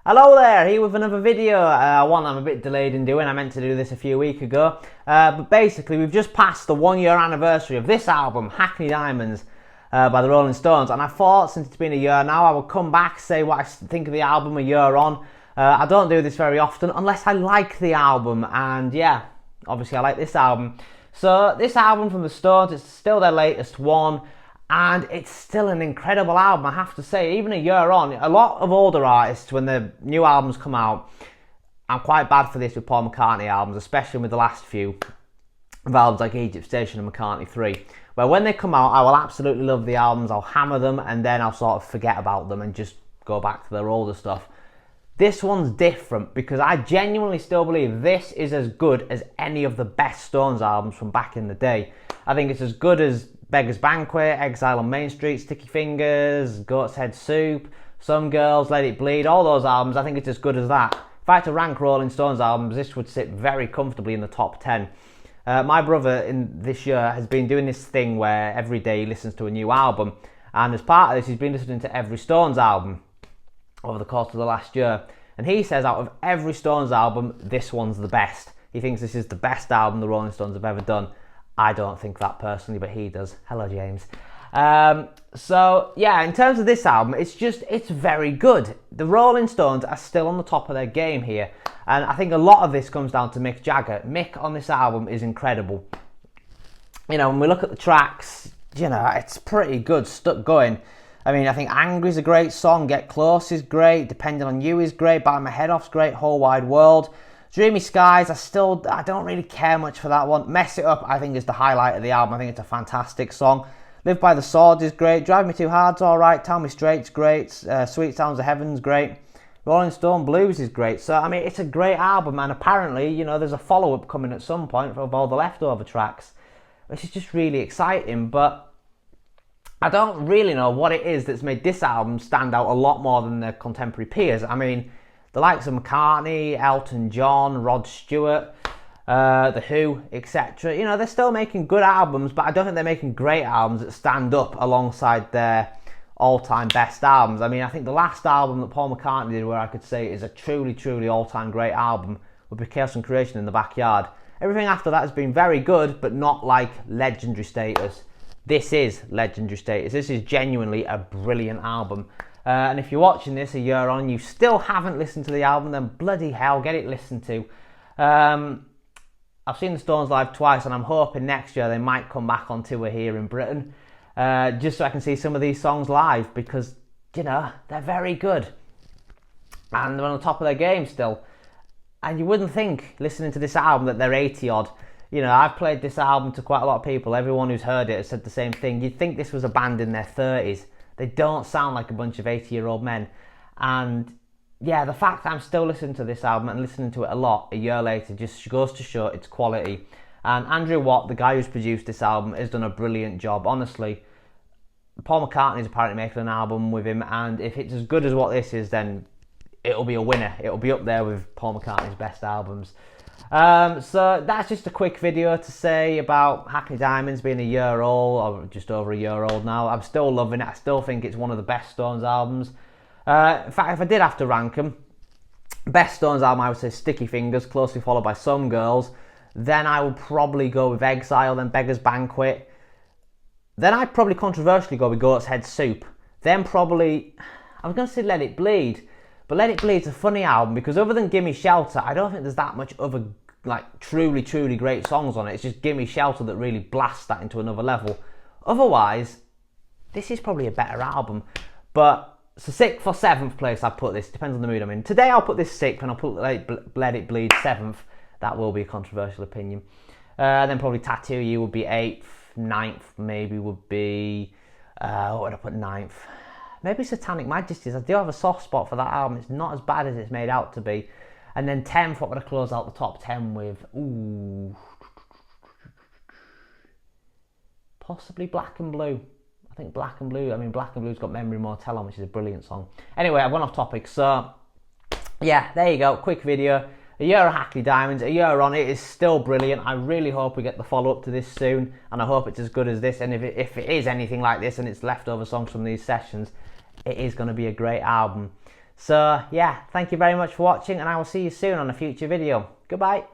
Hello there, here with another video. One I'm a bit delayed in doing. I meant to do this a few weeks ago. But basically, we've just passed the 1 year anniversary of this album, Hackney Diamonds, by the Rolling Stones. And I thought, since it's been a year now, I would come back, say what I think of the album a year on. I don't do this very often, unless I like the album. And yeah, obviously I like this album. So this album from the Stones, it's still their latest one. And it's still an incredible album, I have to say. Even a year on, a lot of older artists, when the new albums come out, I'm quite bad for this with Paul McCartney albums, especially with the last few of albums like Egypt Station and McCartney 3, where when they come out, I will absolutely love the albums, I'll hammer them, and then I'll sort of forget about them and just go back to their older stuff. This one's different because I genuinely still believe this is as good as any of the best Stones albums from back in the day. I think it's as good as Beggars Banquet, Exile on Main Street, Sticky Fingers, Goat's Head Soup, Some Girls, Let It Bleed, all those albums. I think it's as good as that. If I had to rank Rolling Stones albums, this would sit very comfortably in the top 10. My brother in this year has been doing this thing where every day he listens to a new album, and as part of this he's been listening to every Stones album over the course of the last year, and he says out of every Stones album, this one's the best. He thinks this is the best album the Rolling Stones have ever done. I don't think that personally, but he does. Hello, James. So, yeah, in terms of this album, it's very good. The Rolling Stones are still on the top of their game here. And I think a lot of this comes down to Mick Jagger. Mick on this album is incredible. You know, when we look at the tracks, you know, it's pretty good, stuck going. I mean, I think Angry's a great song. Get Close is great. Depending on You is great. Bite My Head Off's great. Whole Wide World. Dreamy Skies, I don't really care much for that one. Mess It Up, I think, is the highlight of the album. I think it's a fantastic song. Live by the Sword is great. Drive Me Too Hard's alright. Tell Me Straight's great. Sweet Sounds of Heaven's great. Rolling Stone Blues is great. So, I mean, it's a great album, and apparently, you know, there's a follow-up coming at some point of all the leftover tracks, which is just really exciting, but I don't really know what it is that's made this album stand out a lot more than their contemporary peers. I mean, the likes of McCartney, Elton John, Rod Stewart, The Who, etc. You know, they're still making good albums, but I don't think they're making great albums that stand up alongside their all-time best albums. I mean, I think the last album that Paul McCartney did where I could say is a truly all-time great album would be Chaos and Creation in the Backyard. Everything after that has been very good, but not like legendary status. This is legendary status. This is genuinely a brilliant album. And if you're watching this a year on and you still haven't listened to the album, then bloody hell, get it listened to. I've seen the Stones live twice, and I'm hoping next year they might come back on tour here in Britain, just so I can see some of these songs live, because, you know, they're very good. And they're on the top of their game still. And you wouldn't think, listening to this album, that they're 80 odd. You know, I've played this album to quite a lot of people. Everyone who's heard it has said the same thing. You'd think this was a band in their 30s. They don't sound like a bunch of 80-year-old men. And yeah, the fact that I'm still listening to this album and listening to it a lot a year later just goes to show its quality. And Andrew Watt, the guy who's produced this album, has done a brilliant job. Honestly, Paul McCartney's apparently making an album with him, and if it's as good as what this is, then it'll be a winner. It'll be up there with Paul McCartney's best albums. So that's just a quick video to say about Hackney Diamonds being a year old, or just over a year old now. I'm still loving it. I still think it's one of the best Stones albums. In fact, if I did have to rank them, best Stones album, I would say Sticky Fingers, closely followed by Some Girls. Then I would probably go with Exile, then Beggars Banquet. Then I'd probably controversially go with Goat's Head Soup. Then probably, I was going to say Let It Bleed. But Let It Bleed's a funny album because other than Gimme Shelter, I don't think there's that much other like truly great songs on it. It's just Gimme Shelter that really blasts that into another level. Otherwise, this is probably a better album. But so for 7th place, I put this. Depends on the mood I'm in. Today I'll put this 6th and I'll put Let It Bleed 7th. That will be a controversial opinion. Then probably Tattoo You would be 8th. 9th maybe would be, what would I put 9th? Maybe Satanic Majesties. I do have a soft spot for that album. It's not as bad as it's made out to be. And then 10th, what would I close out the top 10 with? Ooh. Possibly Black and Blue. I think Black and Blue. I mean, Black and Blue's got Memory Motel on, which is a brilliant song. Anyway, I went off topic. So, yeah, there you go. Quick video. A year of Hackney Diamonds. A year on, it is still brilliant. I really hope we get the follow-up to this soon. And I hope it's as good as this. And if it is anything like this and it's leftover songs from these sessions, it is going to be a great album. So yeah, thank you very much for watching, and I will see you soon on a future video. Goodbye.